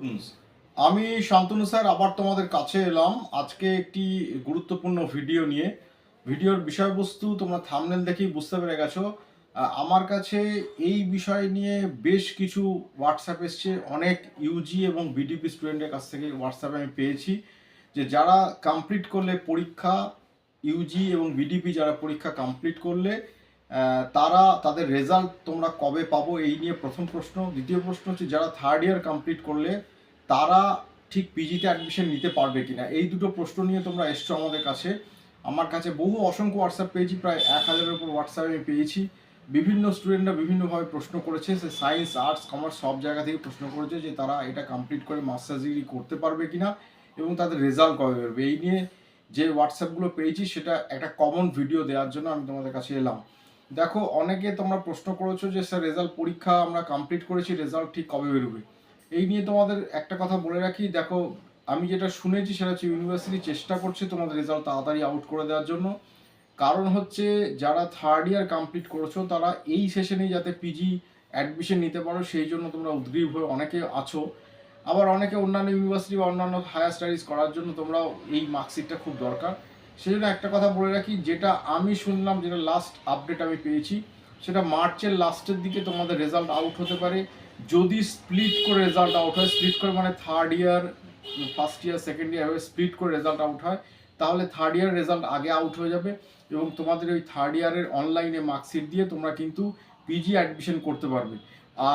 হুমস। আমি শান্তনু স্যার আবার তোমাদের কাছে এলাম আজকে একটি গুরুত্বপূর্ণ ভিডিও নিয়ে। ভিডিওর বিষয়বস্তু তোমরা থাম্বনেল দেখেই বুঝতে পেরে গেছো। আমার কাছে এই বিষয় নিয়ে বেশ কিছু হোয়াটসঅ্যাপ এসছে, অনেক ইউজি এবং বিডিপি স্টুডেন্টের কাছ থেকে হোয়াটসঅ্যাপে আমি পেয়েছি যে যারা কমপ্লিট করলে পরীক্ষা, ইউজি এবং বিডিপি যারা পরীক্ষা কমপ্লিট করলে তারা তাদের রেজাল্ট তোমরা কবে পাবো, এই নিয়ে প্রথম প্রশ্ন। দ্বিতীয় প্রশ্ন হচ্ছে যারা থার্ড ইয়ার কমপ্লিট করলে তারা ঠিক পিজিতে অ্যাডমিশন নিতে পারবে কিনা। এই দুটো প্রশ্ন নিয়ে তোমরা এসছো আমাদের কাছে। আমার কাছে বহু অসংখ্য হোয়াটসঅ্যাপ পেয়েছি, প্রায় 1000-এর উপর হোয়াটসঅ্যাপ আমি পেয়েছি। বিভিন্ন স্টুডেন্টরা বিভিন্নভাবে প্রশ্ন করেছে, সে সায়েন্স, আর্টস, কমার্স সব জায়গা থেকে প্রশ্ন করেছে যে তারা এটা কমপ্লিট করে মাস্টার্স ডিগ্রি করতে পারবে কিনা এবং তাদের রেজাল্ট কবে বেরোবে। এই নিয়ে যে হোয়াটসঅ্যাপগুলো পেয়েছি সেটা একটা কমন ভিডিও দেওয়ার জন্য আমি তোমাদের কাছে এলাম। দেখো, অনেকে তোমরা প্রশ্ন করেছো যে স্যার রেজাল্ট, পরীক্ষা আমরা কমপ্লিট করেছি, রেজাল্ট ঠিক কবে বেরোবে। এই নিয়ে তোমাদের একটা কথা বলে রাখি, দেখো আমি যেটা শুনেছি সেটা হচ্ছে ইউনিভার্সিটি চেষ্টা করছে তোমাদের রেজাল্ট তাড়াতাড়ি আউট করে দেওয়ার জন্য। কারণ হচ্ছে যারা থার্ড ইয়ার কমপ্লিট করেছো তারা এই সেশনেই যাতে পিজি অ্যাডমিশন নিতে পারো সেই জন্য তোমরা উদ্গ্রীব হয়ে অনেকে আছো। আবার অনেকে অন্যান্য ইউনিভার্সিটি বা অন্যান্য হায়ার স্টাডিজ করার জন্য তোমরাও এই মার্কশিটটা খুব দরকার। সেই জন্য একটা কথা বলে রাখি, যেটা আমি শুনলাম, যেটা লাস্ট আপডেট আমি পেয়েছি, সেটা মার্চের লাস্টের দিকে তোমাদের রেজাল্ট আউট হতে পারে। যদি স্প্লিট করে রেজাল্ট আউট হয়, স্প্লিট করে মানে third year, first year, second year হয়ে স্প্লিট করে রেজাল্ট আউট হয়, তাহলে থার্ড ইয়ার রেজাল্ট আগে আউট হয়ে যাবে এবং তোমাদের ওই থার্ড ইয়ারের অনলাইনে মার্কশিট দিয়ে তোমরা কিন্তু পিজি অ্যাডমিশন করতে পারবে।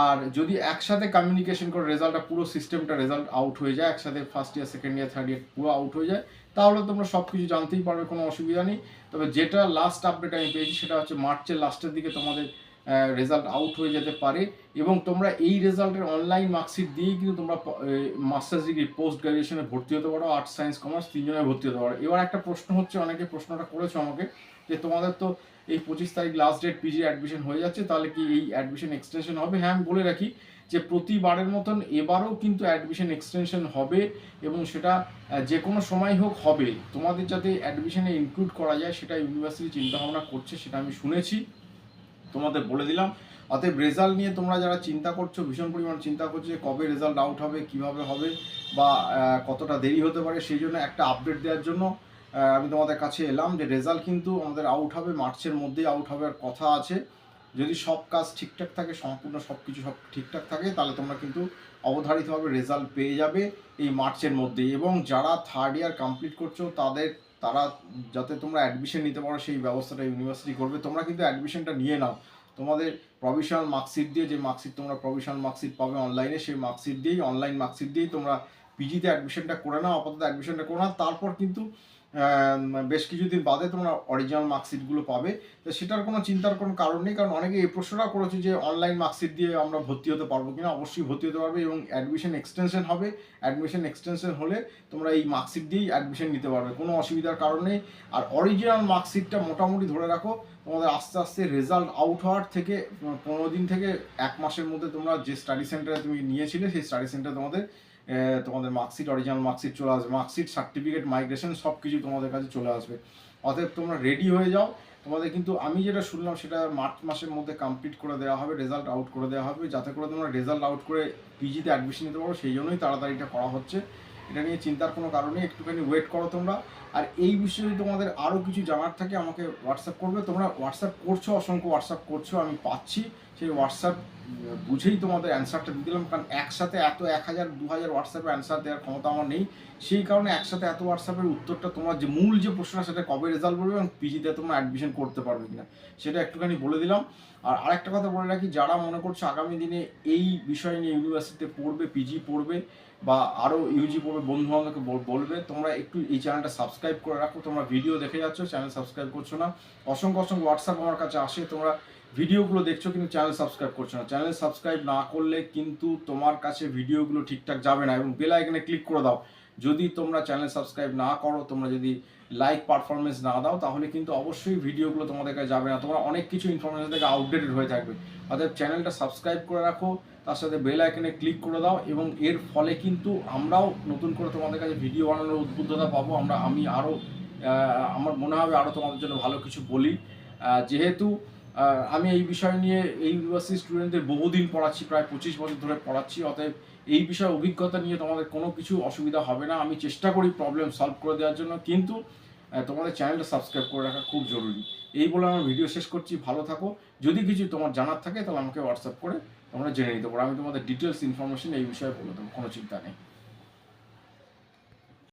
আর যদি একসাথে কমিউনিকেশন করে রেজাল্টটা, পুরো সিস্টেমটা রেজাল্ট আউট হয়ে যায়, একসাথে first year, second year, third year পুরো আউট হয়ে যায়, তাহলে তোমরা সব কিছু জানতেই পারবে, কোনো অসুবিধা নেই। তবে যেটা লাস্ট আপডেট আমি পেয়েছি সেটা হচ্ছে মার্চের লাস্টের দিকে তোমাদের রেজাল্ট আউট হয়ে যেতে পারে এবং তোমরা এই রেজাল্টের অনলাইন মার্কশিট দিয়েই কিন্তু তোমরা মাস্টার্স ডিগ্রি, পোস্ট গ্রাজুয়েশনে ভর্তি হতে পারো। আর্টস, সায়েন্স, কমার্স তিনজনে ভর্তি হতে পারো। এবার একটা প্রশ্ন হচ্ছে, অনেকে প্রশ্নটা করেছো আমাকে যে তোমাদের তো এই 25 তারিখ লাস্ট ডেট পিজি অ্যাডমিশন হয়ে যাচ্ছে, তাহলে কি এই অ্যাডমিশন এক্সটেনশন হবে? হ্যাঁ, আমি বলে রাখি যে প্রতিবারের মতন এবারও কিন্তু অ্যাডমিশন এক্সটেনশন হবে এবং সেটা যে কোনো সময় হোক হবে। তোমাদের যাতে অ্যাডমিশনে ইনক্লুড করা যায় সেটা ইউনিভার্সিটি চিন্তাভাবনা করছে, সেটা আমি শুনেছি, তোমাদের বলে দিলাম। অতএব রেজাল্ট নিয়ে তোমরা যারা চিন্তা করছো, ভীষণ পরিমাণ চিন্তা করছো যে কবে রেজাল্ট আউট হবে, কিভাবে হবে বা কতটা দেরি হতে পারে, সেই জন্য একটা আপডেট দেওয়ার জন্য আমি তোমাদের কাছে এলাম যে রেজাল্ট কিন্তু আমাদের আউট হবে, মার্চের মধ্যেই আউট হওয়ার কথা আছে। যদি সব কাজ ঠিকঠাক থাকে, সম্পূর্ণ সব কিছু সব ঠিকঠাক থাকে, তাহলে তোমরা কিন্তু অবধারিতভাবে রেজাল্ট পেয়ে যাবে এই মার্চের মধ্যেই। এবং যারা থার্ড ইয়ার কমপ্লিট করছো তারা যাতে তোমরা অ্যাডমিশন নিতে পারো সেই ব্যবস্থাটা ইউনিভার্সিটি করবে। তোমরা কিন্তু অ্যাডমিশনটা নিয়ে নাও, তোমাদের প্রভিশনাল মার্কশিট দিয়ে, যে মার্কশিট তোমরা প্রভিশনাল মার্কশিট পাবে অনলাইনে, সেই মার্কশিট দিয়েই, অনলাইন মার্কশিট দিয়েই তোমরা পিজিতে অ্যাডমিশনটা করে নাও, আপাতত অ্যাডমিশনটা করে নাও। তারপর কিন্তু বেশ কিছুদিন বাদে তোমরা অরিজিনাল মার্কশিটগুলো পাবে। তো সেটার কোনো চিন্তার কোনো কারণ নেই, কারণ অনেকে এই প্রশ্নটা করেছে যে অনলাইন মার্কশিট দিয়ে আমরা ভর্তি হতে পারবো কিনা। অবশ্যই ভর্তি হতে পারবে এবং অ্যাডমিশন এক্সটেনশন হবে। অ্যাডমিশন এক্সটেনশন হলে তোমরা এই মার্কশিট দিয়েই অ্যাডমিশন নিতে পারবে, কোনো অসুবিধার কারণ নেই। আর অরিজিনাল মার্কশিটটা মোটামুটি ধরে রাখো তোমাদের আস্তে আস্তে রেজাল্ট আউট হওয়ার থেকে 15 দিন থেকে 1 মাসের মধ্যে তোমরা যে স্টাডি সেন্টারে তুমি নিয়েছিলে সেই স্টাডি সেন্টারে তোমাদের মার্কশিট, অরিজিনাল মার্কশিট চলে আসবে। মার্কশিট, সার্টিফিকেট, মাইগ্রেশন সব কিছু তোমাদের কাছে চলে আসবে। অতএব তোমরা রেডি হয়ে যাও। তোমাদের কিন্তু আমি যেটা শুনলাম সেটা মার্চ মাসের মধ্যে কমপ্লিট করে দেওয়া হবে, রেজাল্ট আউট করে দেওয়া হবে, যাতে করে তোমরা রেজাল্ট আউট করে পিজিতে অ্যাডমিশন নিতে পারো। সেই জন্যই তাড়াতাড়িটা করা হচ্ছে, এটা নিয়ে চিন্তার কোনো কারণ নেই। একটুখানি ওয়েট করো তোমরা। আর এই বিষয়ে যদি তোমাদের আরও কিছু জানার থাকে আমাকে হোয়াটসঅ্যাপ করবে। তোমরা হোয়াটসঅ্যাপ করছো, অসংখ্য হোয়াটসঅ্যাপ করছো, আমি পাচ্ছি। সেই হোয়াটসঅ্যাপ বুঝেই তোমাদের অ্যান্সারটা দিয়ে দিলাম, কারণ একসাথে এত 1000-2000 হোয়াটসঅ্যাপে অ্যান্সার দেওয়ার ক্ষমতা আমার নেই। সেই কারণে একসাথে এত হোয়াটসঅ্যাপের উত্তরটা, তোমার যে মূল যে প্রশ্নটা সেটা কবে রেজাল্ট বলবে এবং পিজিতে তোমরা অ্যাডমিশন করতে পারবে কিনা সেটা একটুখানি বলে দিলাম। আর আরেকটা কথা বলে রাখি, যারা মনে করছো আগামী দিনে এই বিষয় নিয়ে ইউনিভার্সিটিতে পড়বে, পিজি পড়বে বা আরও ইউজি পড়বে, বন্ধু বান্ধবকে বলবে তোমরা একটু এই চ্যানেলটা সাবস্ক্রাইব করে রাখো। তোমরা ভিডিও দেখে যাচ্ছ, চ্যানেল সাবস্ক্রাইব করছো না। অসংখ্য অসংখ্য হোয়াটসঅ্যাপ আমার কাছে আসে, তোমরা ভিডিওগুলো দেখছো কিন্তু চ্যানেল সাবস্ক্রাইব করছো না। চ্যানেল সাবস্ক্রাইব না করলে কিন্তু তোমার কাছে ভিডিওগুলো ঠিকঠাক যাবে না এবং বেল আইকনে ক্লিক করে দাও। যদি তোমরা চ্যানেল সাবস্ক্রাইব না করো, তোমরা যদি লাইক পারফরমেন্স না দাও, তাহলে কিন্তু অবশ্যই ভিডিওগুলো তোমাদের কাছে যাবে না। তোমরা অনেক কিছু ইনফরমেশন থেকে আউটডেটেড হয়ে থাকবে। অর্থাৎ চ্যানেলটা সাবস্ক্রাইব করে রাখো, তার সাথে বেল আইকনে ক্লিক করে দাও এবং এর ফলে কিন্তু আমরাও নতুন করে তোমাদের কাছে ভিডিও বানানোর উদ্বুদ্ধতা পাবো। আমি আরও আমার মনে হবে আরও তোমাদের জন্য ভালো কিছু বলি। যেহেতু আমি এই বিষয় নিয়ে এই ইউনিভার্সিটি স্টুডেন্টদের বহুদিন পড়াচ্ছি, প্রায় 25 বছর ধরে পড়াচ্ছি, অতএব এই বিষয়ে অভিজ্ঞতা নিয়ে তোমাদের কোনো কিছু অসুবিধা হবে না। আমি চেষ্টা করি প্রবলেম সলভ করে দেওয়ার জন্য, কিন্তু তোমাদের চ্যানেলটা সাবস্ক্রাইব করে রাখা খুব জরুরি। এই বলে আমার ভিডিও শেষ করছি। ভালো থাকো। যদি কিছু তোমার জানার থাকে তাহলে আমাকে হোয়াটসঅ্যাপ করে তোমরা জেনে নিতে পারো। আমি তোমাদের ডিটেলস ইনফরমেশন এই বিষয়ে বলে দেবো, কোনো চিন্তা নেই।